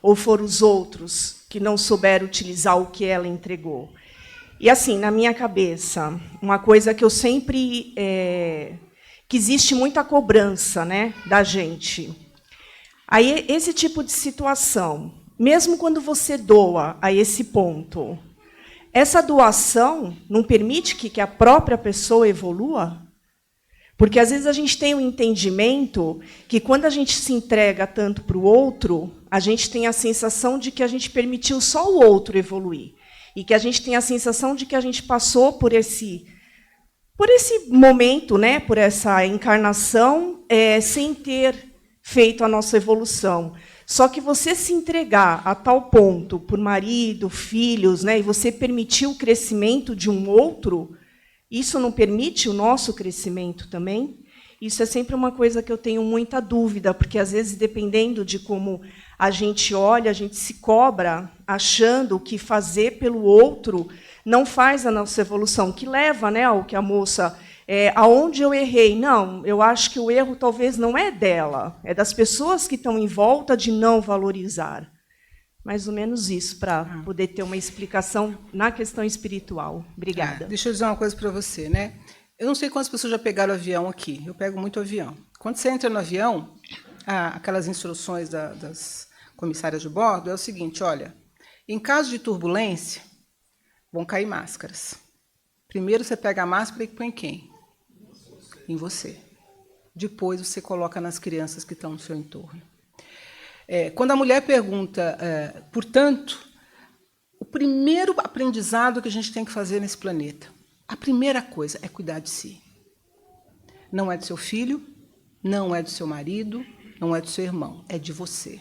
Ou foram os outros que não souberam utilizar o que ela entregou? E assim, na minha cabeça, uma coisa que eu sempre... que existe muita cobrança, né, da gente. Aí, esse tipo de situação, mesmo quando você doa a esse ponto, essa doação não permite que a própria pessoa evolua? Porque, às vezes, a gente tem um entendimento que, quando a gente se entrega tanto para o outro, a gente tem a sensação de que a gente permitiu só o outro evoluir. E que a gente tem a sensação de que a gente passou por esse momento, né, por essa encarnação, sem ter feito a nossa evolução. Só que você se entregar a tal ponto por marido, filhos, né, e você permitir o crescimento de um outro, isso não permite o nosso crescimento também? Isso é sempre uma coisa que eu tenho muita dúvida, porque, às vezes, dependendo de como a gente olha, a gente se cobra achando que fazer pelo outro não faz a nossa evolução, que leva, né, ao que a moça... aonde eu errei? Não, eu acho que o erro talvez não é dela, é das pessoas que estão em volta de não valorizar. Mais ou menos isso, para poder ter uma explicação na questão espiritual. Obrigada. Deixa eu dizer uma coisa para você, né? Eu não sei quantas pessoas já pegaram avião aqui. Eu pego muito avião. Quando você entra no avião, aquelas instruções das comissárias de bordo é o seguinte: olha, em caso de turbulência, vão cair máscaras. Primeiro você pega a máscara e põe em quem? Em você. Depois você coloca nas crianças que estão no seu entorno. Quando a mulher pergunta, portanto, o primeiro aprendizado que a gente tem que fazer nesse planeta, a primeira coisa é cuidar de si. Não é do seu filho, não é do seu marido, não é do seu irmão, é de você.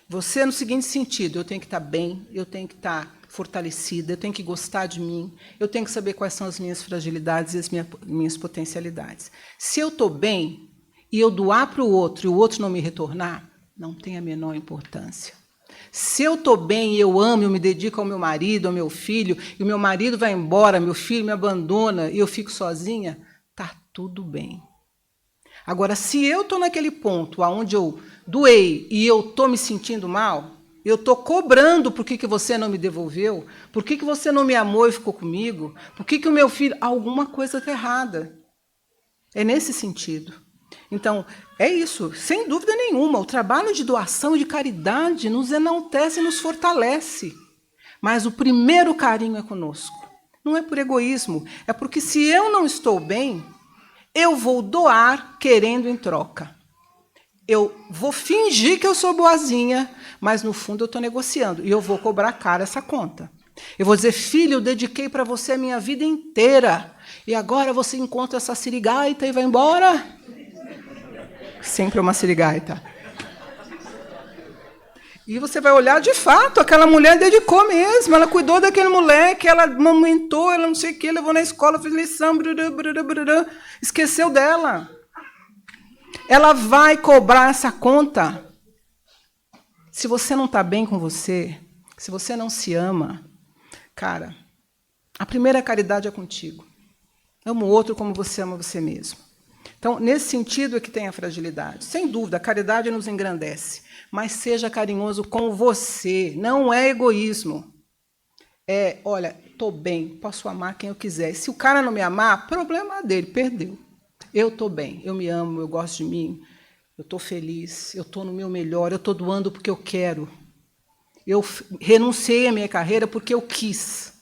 Você no seguinte sentido: eu tenho que estar bem, eu tenho que estar fortalecida, eu tenho que gostar de mim, eu tenho que saber quais são as minhas fragilidades e as minhas potencialidades. Se eu estou bem e eu doar para o outro e o outro não me retornar, não tem a menor importância. Se eu estou bem e eu amo, eu me dedico ao meu marido, ao meu filho, e o meu marido vai embora, meu filho me abandona e eu fico sozinha, está tudo bem. Agora, se eu estou naquele ponto onde eu doei e eu estou me sentindo mal, eu estou cobrando por que você não me devolveu, por que você não me amou e ficou comigo, por que o meu filho... Alguma coisa está errada. É nesse sentido. Então, é isso, sem dúvida nenhuma. O trabalho de doação e de caridade nos enaltece e nos fortalece. Mas o primeiro carinho é conosco. Não é por egoísmo, é porque, se eu não estou bem, eu vou doar querendo em troca. Eu vou fingir que eu sou boazinha, mas, no fundo, eu estou negociando. E eu vou cobrar caro essa conta. Eu vou dizer: filho, eu dediquei para você a minha vida inteira. E agora você encontra essa sirigaita e vai embora? Sempre é uma sirigaita. E você vai olhar, de fato, aquela mulher dedicou mesmo. Ela cuidou daquele moleque, ela amamentou, ela não sei o quê, levou na escola, fez lição, esqueceu dela. Ela vai cobrar essa conta. Se você não está bem com você, se você não se ama, cara, a primeira caridade é contigo. Ama o outro como você ama você mesmo. Então, nesse sentido é que tem a fragilidade. Sem dúvida, a caridade nos engrandece. Mas seja carinhoso com você. Não é egoísmo. Olha, estou bem, posso amar quem eu quiser. Se o cara não me amar, problema dele, perdeu. Eu estou bem, eu me amo, eu gosto de mim, eu estou feliz, eu estou no meu melhor, eu estou doando porque eu quero. Eu renunciei à minha carreira porque eu quis.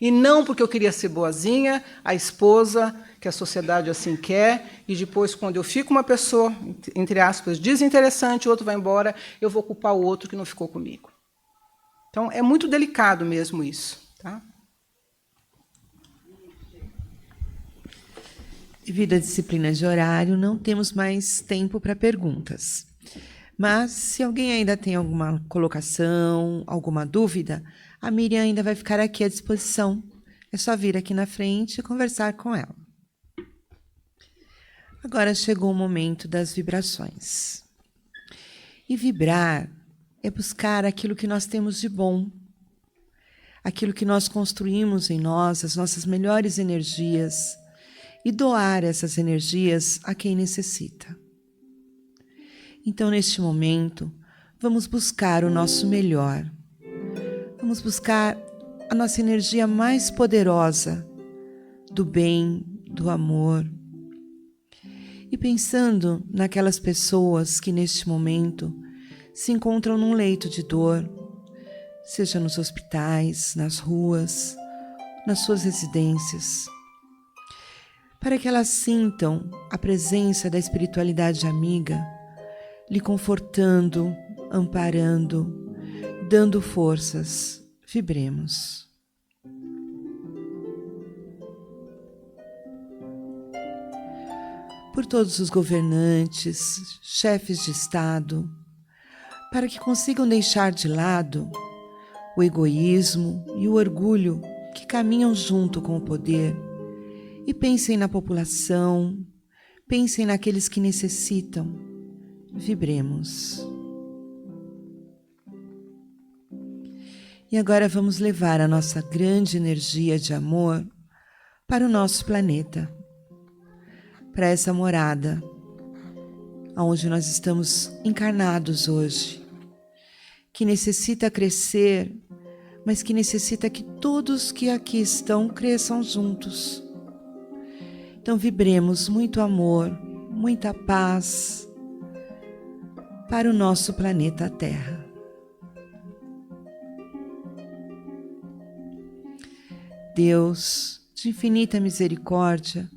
E não porque eu queria ser boazinha, a esposa, que a sociedade assim quer, e depois, quando eu fico uma pessoa, entre aspas, desinteressante, o outro vai embora, eu vou culpar o outro que não ficou comigo. Então, é muito delicado mesmo isso. Tá? Devido à disciplina de horário, não temos mais tempo para perguntas. Mas, se alguém ainda tem alguma colocação, alguma dúvida, a Miriam ainda vai ficar aqui à disposição. É só vir aqui na frente e conversar com ela. Agora chegou o momento das vibrações. E vibrar é buscar aquilo que nós temos de bom, aquilo que nós construímos em nós, as nossas melhores energias, e doar essas energias a quem necessita. Então, neste momento, vamos buscar o nosso melhor. Vamos buscar a nossa energia mais poderosa do bem, do amor. E pensando naquelas pessoas que neste momento se encontram num leito de dor, seja nos hospitais, nas ruas, nas suas residências, para que elas sintam a presença da espiritualidade amiga, lhe confortando, amparando, dando forças. Vibremos. Por todos os governantes, chefes de Estado, para que consigam deixar de lado o egoísmo e o orgulho que caminham junto com o poder e pensem na população, pensem naqueles que necessitam. Vibremos. E agora vamos levar a nossa grande energia de amor para o nosso planeta, para essa morada, onde nós estamos encarnados hoje, que necessita crescer, mas que necessita que todos que aqui estão cresçam juntos. Então vibremos muito amor, muita paz para o nosso planeta Terra. Deus, de infinita misericórdia,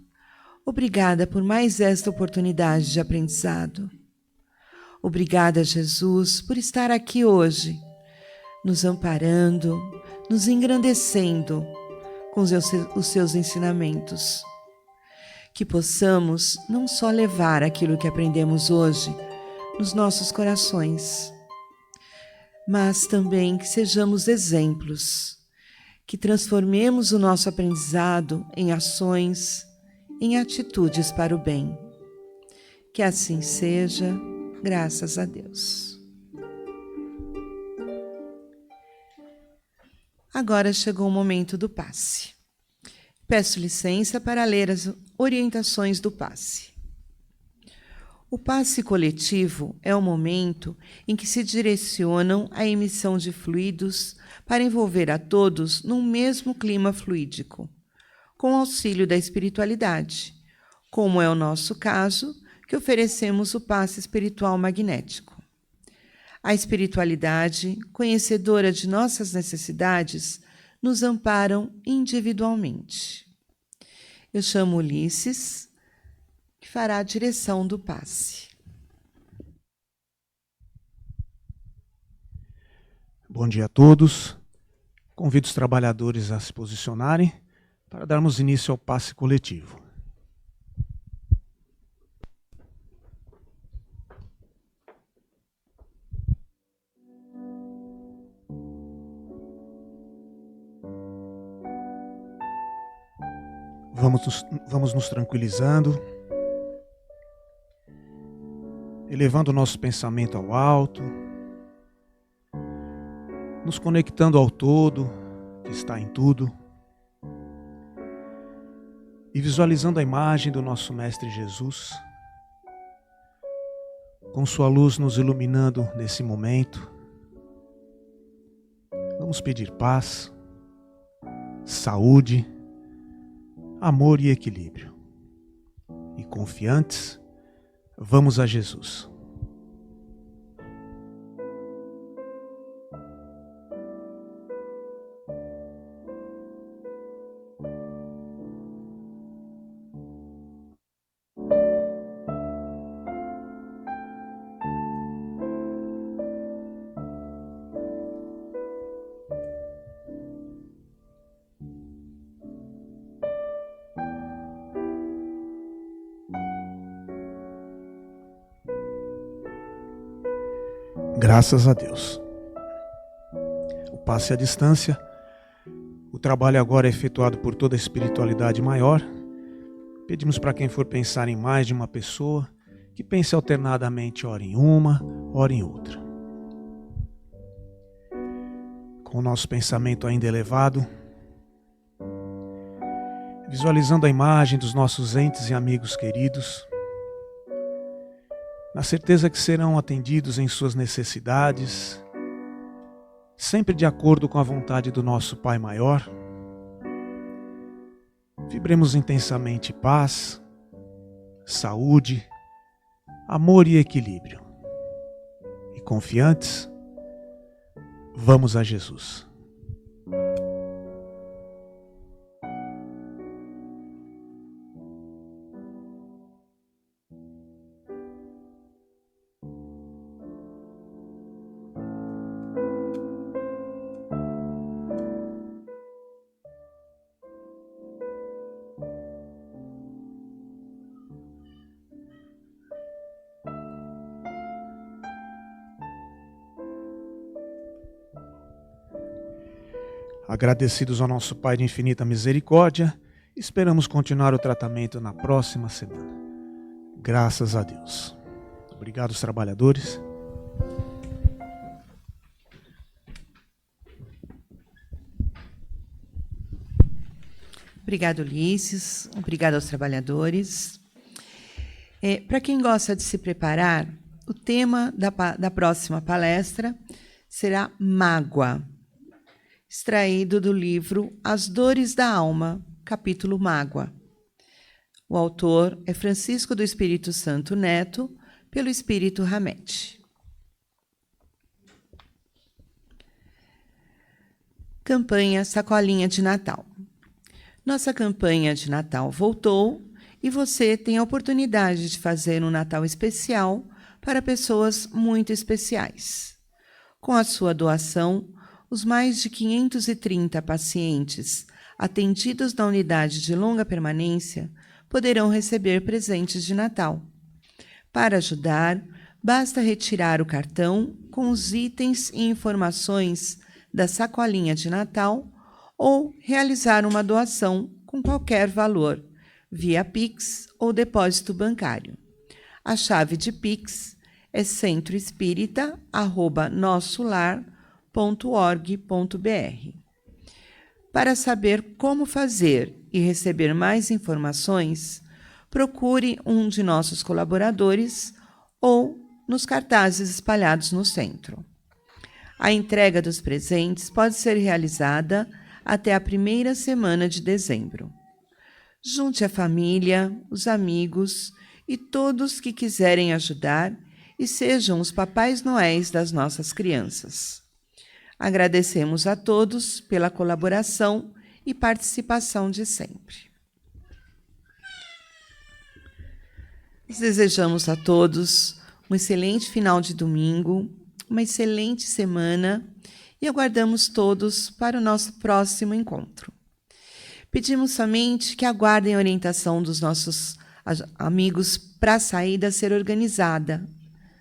obrigada por mais esta oportunidade de aprendizado. Obrigada, Jesus, por estar aqui hoje, nos amparando, nos engrandecendo com os seus ensinamentos. Que possamos não só levar aquilo que aprendemos hoje nos nossos corações, mas também que sejamos exemplos, que transformemos o nosso aprendizado em ações, em atitudes para o bem. Que assim seja, graças a Deus. Agora chegou o momento do passe. Peço licença para ler as orientações do passe. O passe coletivo é o momento em que se direcionam a emissão de fluidos para envolver a todos num mesmo clima fluídico, com auxílio da espiritualidade, como é o nosso caso, que oferecemos o passe espiritual magnético. A espiritualidade, conhecedora de nossas necessidades, nos amparam individualmente. Eu chamo Ulisses, que fará a direção do passe. Bom dia a todos. Convido os trabalhadores a se posicionarem para darmos início ao passe coletivo. Vamos nos tranquilizando, elevando o nosso pensamento ao alto, nos conectando ao todo, que está em tudo, e visualizando a imagem do nosso Mestre Jesus, com sua luz nos iluminando nesse momento. Vamos pedir paz, saúde, amor e equilíbrio. E confiantes, vamos a Jesus. Graças a Deus. O passe à distância. O trabalho agora é efetuado por toda a espiritualidade maior. Pedimos para quem for pensar em mais de uma pessoa, que pense alternadamente, ora em uma, ora em outra. Com o nosso pensamento ainda elevado, visualizando a imagem dos nossos entes e amigos queridos, na certeza que serão atendidos em suas necessidades, sempre de acordo com a vontade do nosso Pai Maior. Vibremos intensamente paz, saúde, amor e equilíbrio. E confiantes, vamos a Jesus. Agradecidos ao nosso Pai de infinita misericórdia, esperamos continuar o tratamento na próxima semana. Graças a Deus. Obrigado, os trabalhadores. Obrigado, Ulisses. Obrigado aos trabalhadores. Para quem gosta de se preparar, o tema da próxima palestra será Mágoa, extraído do livro As Dores da Alma, capítulo Mágoa. O autor é Francisco do Espírito Santo Neto, pelo Espírito Ramete. Campanha Sacolinha de Natal. Nossa campanha de Natal voltou e você tem a oportunidade de fazer um Natal especial para pessoas muito especiais. Com a sua doação, os mais de 530 pacientes atendidos na unidade de longa permanência poderão receber presentes de Natal. Para ajudar, basta retirar o cartão com os itens e informações da sacolinha de Natal ou realizar uma doação com qualquer valor, via Pix ou depósito bancário. A chave de Pix é centroespírita@nossolar.org.br. Para saber como fazer e receber mais informações, procure um de nossos colaboradores ou nos cartazes espalhados no centro. A entrega dos presentes pode ser realizada até a primeira semana de dezembro. Junte a família, os amigos e todos que quiserem ajudar e sejam os Papais Noéis das nossas crianças. Agradecemos a todos pela colaboração e participação de sempre. Desejamos a todos um excelente final de domingo, uma excelente semana e aguardamos todos para o nosso próximo encontro. Pedimos somente que aguardem a orientação dos nossos amigos para a saída ser organizada